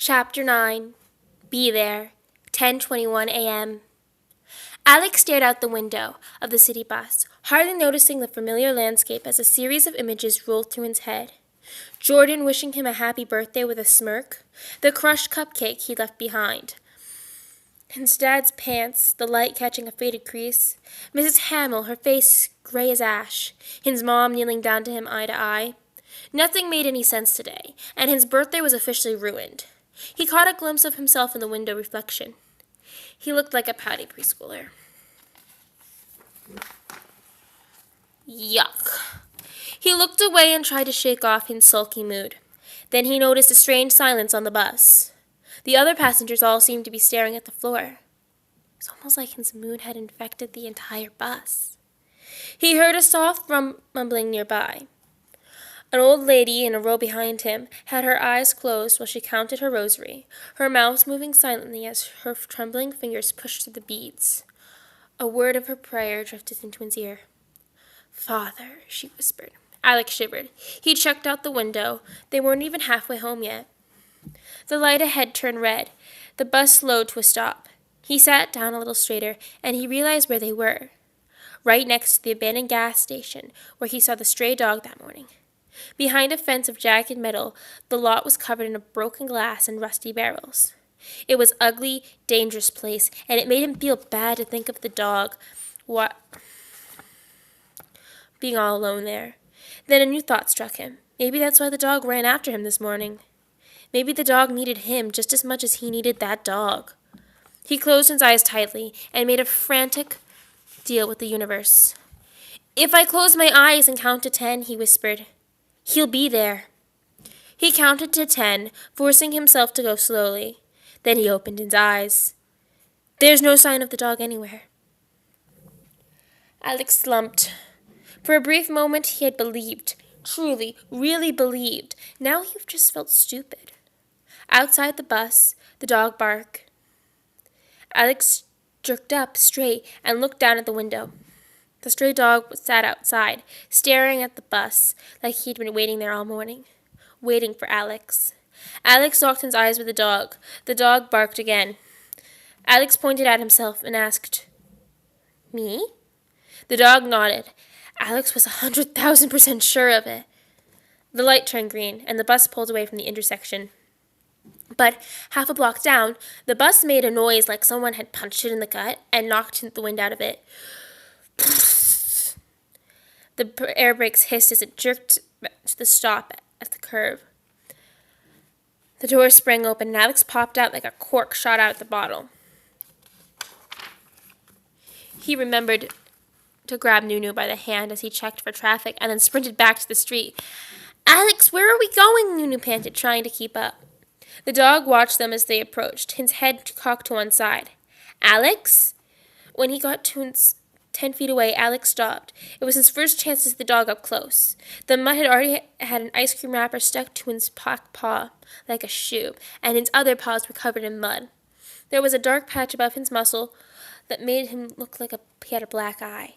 Chapter 9. Be There. 10:21 a.m. Alex stared out the window of the city bus, hardly noticing the familiar landscape as a series of images rolled through his head. Jordan wishing him a happy birthday with a smirk, the crushed cupcake he left behind, his dad's pants, the light catching a faded crease, Mrs. Hamill, her face gray as ash, his mom kneeling down to him eye to eye. Nothing made any sense today, and his birthday was officially ruined. He caught a glimpse of himself in the window reflection. He looked like a pouty preschooler. Yuck. He looked away and tried to shake off his sulky mood. Then he noticed a strange silence on the bus. The other passengers all seemed to be staring at the floor. It was almost like his mood had infected the entire bus. He heard a soft mumbling nearby. An old lady in a row behind him had her eyes closed while she counted her rosary, her mouth moving silently as her trembling fingers pushed through the beads. A word of her prayer drifted into his ear. "Father," she whispered. Alex shivered. He checked out the window. They weren't even halfway home yet. The light ahead turned red. The bus slowed to a stop. He sat down a little straighter, and he realized where they were. Right next to the abandoned gas station where he saw the stray dog that morning. Behind a fence of jagged metal, the lot was covered in broken glass and rusty barrels. It was an ugly, dangerous place, and it made him feel bad to think of the dog being all alone there. Then a new thought struck him. Maybe that's why the dog ran after him this morning. Maybe the dog needed him just as much as he needed that dog. He closed his eyes tightly and made a frantic deal with the universe. "If I close my eyes and count to 10, he whispered, "he'll be there." He counted to 10, forcing himself to go slowly. Then he opened his eyes. There's no sign of the dog anywhere. Alex slumped. For a brief moment he had believed, truly, really believed. Now he just felt stupid. Outside the bus, the dog barked. Alex jerked up straight and looked down at the window. The stray dog sat outside, staring at the bus like he'd been waiting there all morning, waiting for Alex. Alex locked his eyes with the dog. The dog barked again. Alex pointed at himself and asked, "Me?" The dog nodded. Alex was 100,000% sure of it. The light turned green, and the bus pulled away from the intersection. But half a block down, the bus made a noise like someone had punched it in the gut and knocked the wind out of it. The air brakes hissed as it jerked to the stop at the curve. The door sprang open, and Alex popped out like a cork shot out of the bottle. He remembered to grab Nunu by the hand as he checked for traffic and then sprinted back to the street. "Alex, where are we going?" Nunu panted, trying to keep up. The dog watched them as they approached, his head cocked to one side. "Alex?" When he got to 10 feet away, Alex stopped. It was his first chance to see the dog up close. The mutt had already had an ice cream wrapper stuck to his paw like a shoe, and his other paws were covered in mud. There was a dark patch above his muzzle that made him look like he had a black eye.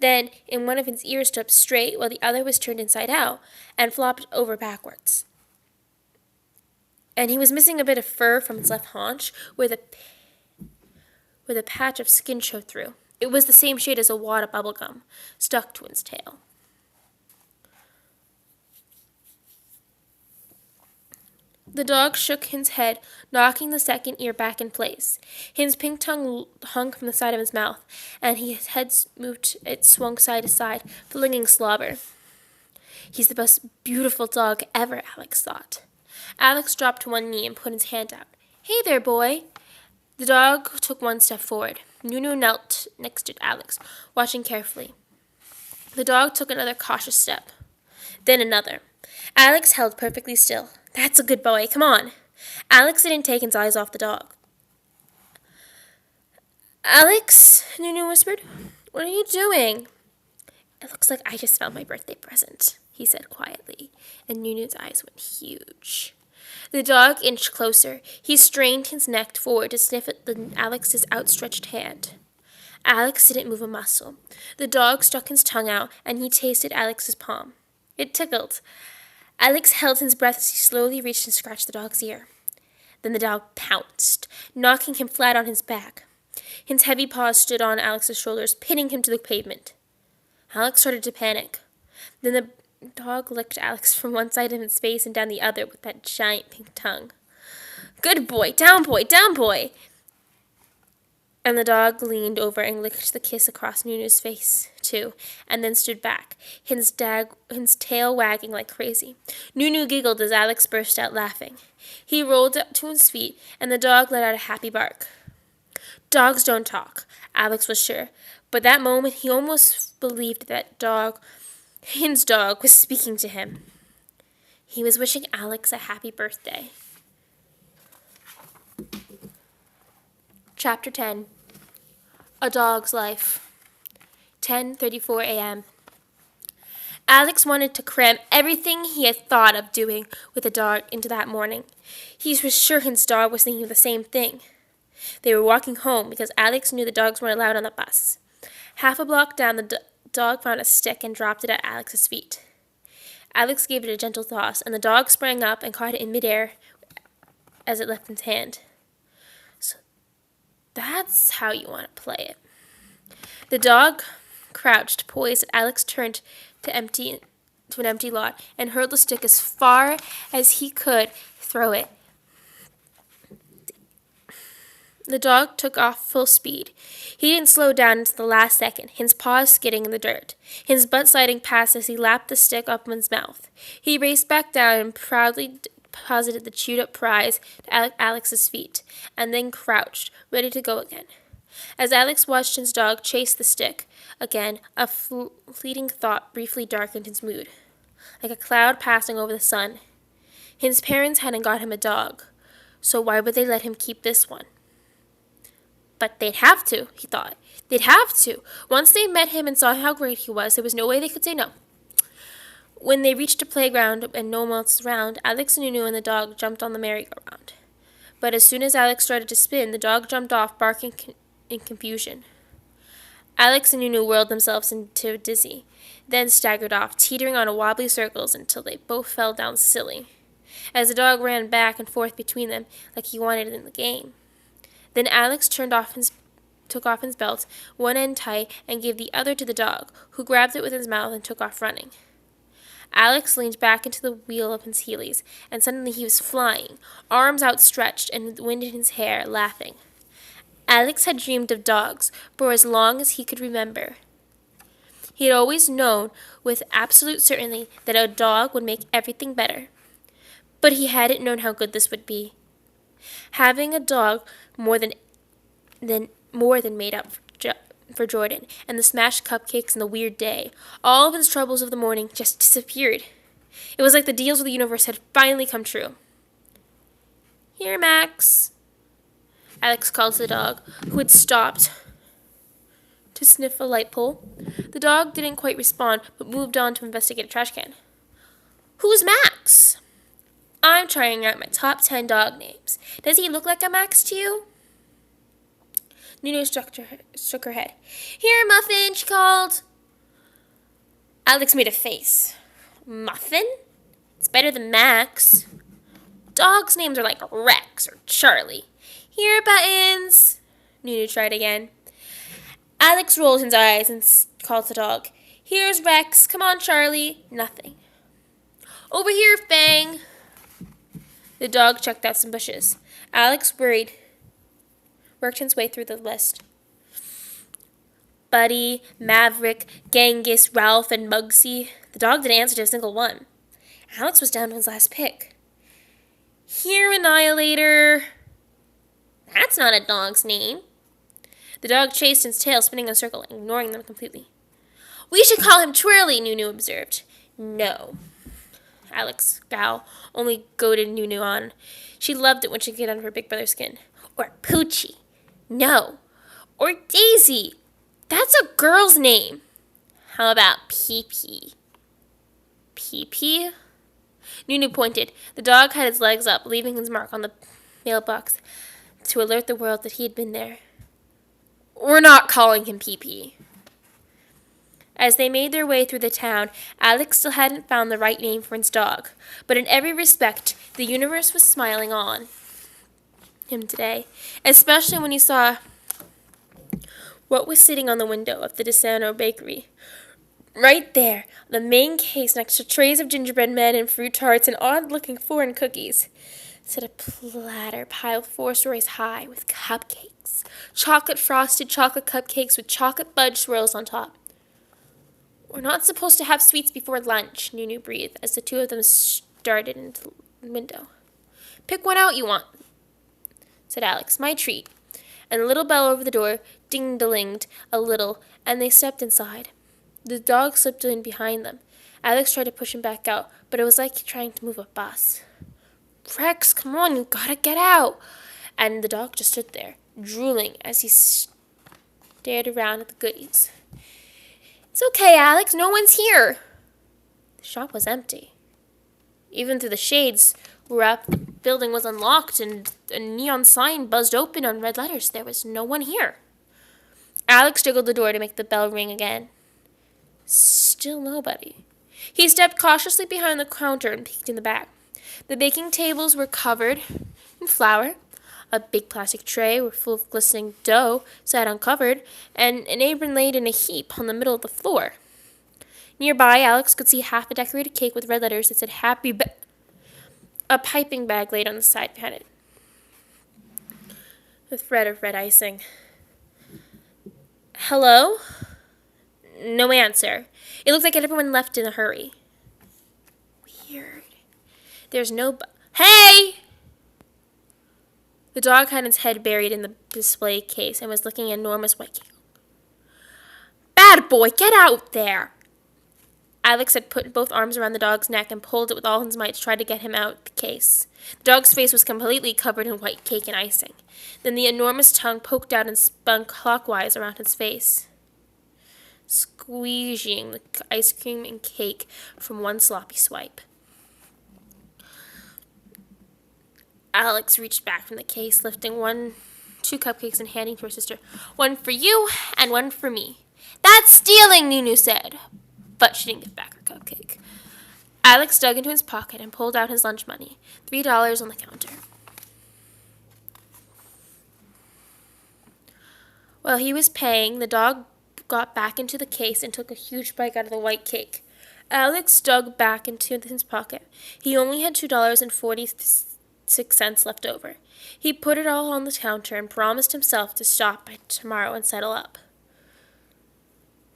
Then, in one of his ears stood up straight, while the other was turned inside out and flopped over backwards. And he was missing a bit of fur from his left haunch, where the patch of skin showed through. It was the same shade as a wad of bubblegum, stuck to his tail. The dog shook his head, knocking the second ear back in place. His pink tongue hung from the side of his mouth, and his head moved. It swung side to side, flinging slobber. He's the most beautiful dog ever, Alex thought. Alex dropped to one knee and put his hand out. "Hey there, boy." The dog took one step forward. Nunu knelt next to Alex, watching carefully. The dog took another cautious step, then another. Alex held perfectly still. "That's a good boy. Come on." Alex didn't take his eyes off the dog. "Alex," Nunu whispered, "what are you doing?" "It looks like I just found my birthday present," he said quietly, and Nunu's eyes went huge. The dog inched closer. He strained his neck forward to sniff at Alex's outstretched hand. Alex didn't move a muscle. The dog stuck his tongue out, and he tasted Alex's palm. It tickled. Alex held his breath as he slowly reached and scratched the dog's ear. Then the dog pounced, knocking him flat on his back. His heavy paws stood on Alex's shoulders, pinning him to the pavement. Alex started to panic. Then the dog licked Alex from one side of his face and down the other with that giant pink tongue. "Good boy, down boy, down boy!" And the dog leaned over and licked the kiss across Nunu's face, too, and then stood back, his tail wagging like crazy. Nunu giggled as Alex burst out laughing. He rolled up to his feet, and the dog let out a happy bark. Dogs don't talk, Alex was sure, but that moment he almost believed that his dog was speaking to him. He was wishing Alex a happy birthday. Chapter 10. A Dog's Life. 10:34 a.m. Alex wanted to cram everything he had thought of doing with the dog into that morning. He was sure his dog was thinking of the same thing. They were walking home because Alex knew the dogs weren't allowed on the bus. Half a block down, the dog found a stick and dropped it at Alex's feet. Alex gave it a gentle toss, and the dog sprang up and caught it in midair as it left his hand. So that's how you want to play it. The dog crouched, poised, as Alex turned to an empty lot and hurled the stick as far as he could throw it. The dog took off full speed. He didn't slow down until the last second, his paws skidding in the dirt, his butt sliding past as he lapped the stick up in his mouth. He raced back down and proudly deposited the chewed-up prize at Alex's feet, and then crouched, ready to go again. As Alex watched his dog chase the stick again, a fleeting thought briefly darkened his mood, like a cloud passing over the sun. His parents hadn't got him a dog, so why would they let him keep this one? But they'd have to, he thought. They'd have to. Once they met him and saw how great he was, there was no way they could say no. When they reached a playground and no one else was around, Alex, Nunu, and the dog jumped on the merry-go-round. But as soon as Alex started to spin, the dog jumped off, barking in confusion. Alex and Nunu whirled themselves into a dizzy, then staggered off, teetering on wobbly circles until they both fell down silly, as the dog ran back and forth between them like he wanted it in the game. Then Alex took off his belt, one end tight, and gave the other to the dog, who grabbed it with his mouth and took off running. Alex leaned back into the wheel of his Heelys, and suddenly he was flying, arms outstretched and wind in his hair, laughing. Alex had dreamed of dogs for as long as he could remember. He had always known with absolute certainty that a dog would make everything better. But he hadn't known how good this would be. Having a dog more than made up for Jordan, and the smashed cupcakes and the weird day. All of his troubles of the morning just disappeared. It was like the deals of the universe had finally come true. "Here, Max," Alex called to the dog, who had stopped to sniff a light pole. The dog didn't quite respond, but moved on to investigate a trash can. "Who's Max?" "I'm trying out my top 10 dog names. Does he look like a Max to you?" Nunu shook her head. "Here, Muffin," she called. Alex made a face. "Muffin? It's better than Max. Dogs' names are like Rex or Charlie." "Here, Buttons." Nunu tried again. Alex rolled his eyes and called the dog. "Here's Rex. Come on, Charlie." Nothing. "Over here, Fang." The dog checked out some bushes. Alex worked his way through the list. Buddy, Maverick, Genghis, Ralph, and Mugsy. The dog didn't answer to a single one. Alex was down to his last pick. "Here, Annihilator." "That's not a dog's name." The dog chased his tail, spinning in a circle, ignoring them completely. "We should call him Twirly," Nunu observed. "No." Alex Gal only goaded Nunu on. She loved it when she could get under her big brother's skin. "Or Poochie." "No." "Or Daisy." "That's a girl's name." "How about Pee-Pee?" "Pee-Pee?" Nunu pointed. The dog had his legs up, leaving his mark on the mailbox to alert the world that he had been there. "We're not calling him Pee-Pee." As they made their way through the town, Alex still hadn't found the right name for his dog, but in every respect, the universe was smiling on. him today, especially when he saw what was sitting on the window of the DeSano bakery. Right there, the main case next to trays of gingerbread men and fruit tarts and odd-looking foreign cookies, sat a platter piled 4 stories high with cupcakes, chocolate-frosted chocolate cupcakes with chocolate fudge swirls on top. "We're not supposed to have sweets before lunch," Nunu breathed as the two of them started into the window. "Pick one out you want," said Alex. "My treat." And the little bell over the door ding-a-linged a little, and they stepped inside. The dog slipped in behind them. Alex tried to push him back out, but it was like trying to move a bus. "Rex, come on, you gotta get out." And the dog just stood there, drooling as he stared around at the goodies. "It's okay, Alex, no one's here." The shop was empty. Even through the shades wrap, the building was unlocked and a neon sign buzzed open on red letters. There was no one here. Alex jiggled the door to make the bell ring again. Still nobody. He stepped cautiously behind the counter and peeked in the back. The baking tables were covered in flour. A big plastic tray full of glistening dough sat uncovered, and an apron laid in a heap on the middle of the floor. Nearby, Alex could see half a decorated cake with red letters that said a piping bag laid on the side behind it, with thread of red icing. "Hello?" No answer. It looked like everyone left in a hurry. Weird. There's no Hey! The dog had its head buried in the display case and was licking an enormous white cake. "Bad boy, get out there!" Alex had put both arms around the dog's neck and pulled it with all his might to try to get him out of the case. The dog's face was completely covered in white cake and icing. Then the enormous tongue poked out and spun clockwise around his face, squeezing the ice cream and cake from one sloppy swipe. Alex reached back from the case, lifting 2 cupcakes and handing to her sister. "One for you and one for me." "That's stealing," Nunu said. But she didn't give back her cupcake. Alex dug into his pocket and pulled out his lunch money, $3 on the counter. While he was paying, the dog got back into the case and took a huge bite out of the white cake. Alex dug back into his pocket. He only had $2.46 left over. He put it all on the counter and promised himself to stop by tomorrow and settle up.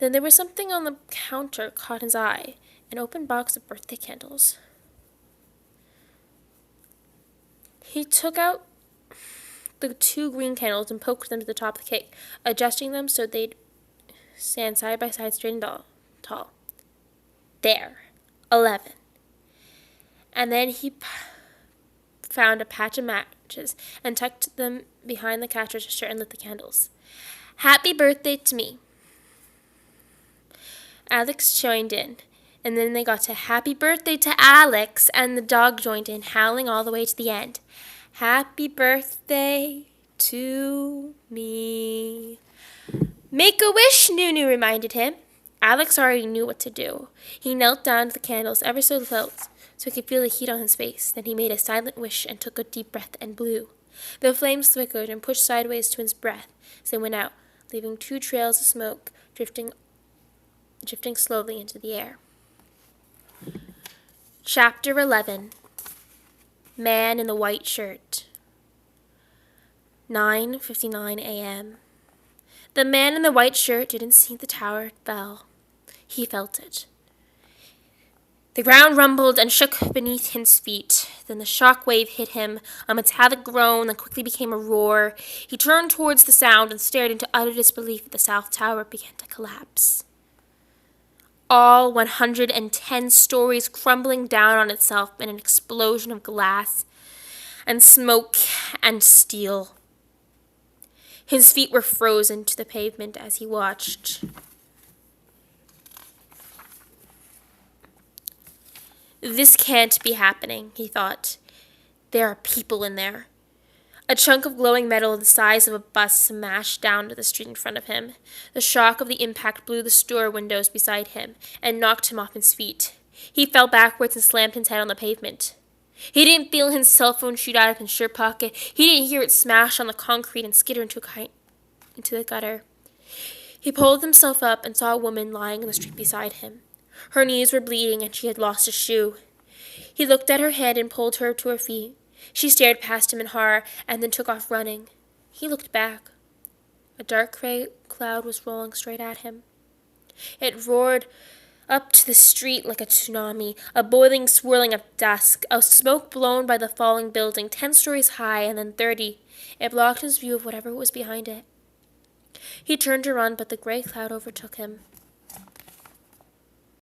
Then there was something on the counter caught his eye, an open box of birthday candles. He took out the 2 green candles and poked them to the top of the cake, adjusting them so they'd stand side by side, straight and tall. There. 11. And then he found a patch of matches and tucked them behind the cash register and lit the candles. "Happy birthday to me." Alex joined in, and then they got to "Happy birthday to Alex," and the dog joined in, howling all the way to the end. "Happy birthday to me." "Make a wish," Nunu reminded him. Alex already knew what to do. He knelt down to the candles ever so close, so he could feel the heat on his face. Then he made a silent wish and took a deep breath and blew. The flames flickered and pushed sideways to his breath as they went out, leaving 2 trails of smoke drifting slowly into the air. Chapter 11. Man in the White Shirt. 9:59 a.m. The man in the white shirt didn't see the tower bell. He felt it. The ground rumbled and shook beneath his feet. Then the shock wave hit him, a metallic groan that quickly became a roar. He turned towards the sound and stared into utter disbelief as the South Tower began to collapse. All 110 stories crumbling down on itself in an explosion of glass and smoke and steel. His feet were frozen to the pavement as he watched. "This can't be happening," he thought. "There are people in there." A chunk of glowing metal the size of a bus smashed down to the street in front of him. The shock of the impact blew the store windows beside him and knocked him off his feet. He fell backwards and slammed his head on the pavement. He didn't feel his cell phone shoot out of his shirt pocket. He didn't hear it smash on the concrete and skitter into the gutter. He pulled himself up and saw a woman lying in the street beside him. Her knees were bleeding and she had lost a shoe. He looked at her head and pulled her to her feet. She stared past him in horror and then took off running. He looked back. A dark gray cloud was rolling straight at him. It roared up to the street like a tsunami, a boiling swirling of dust, a smoke blown by the falling building, 10 stories high and then 30. It blocked his view of whatever was behind it. He turned to run, but the gray cloud overtook him.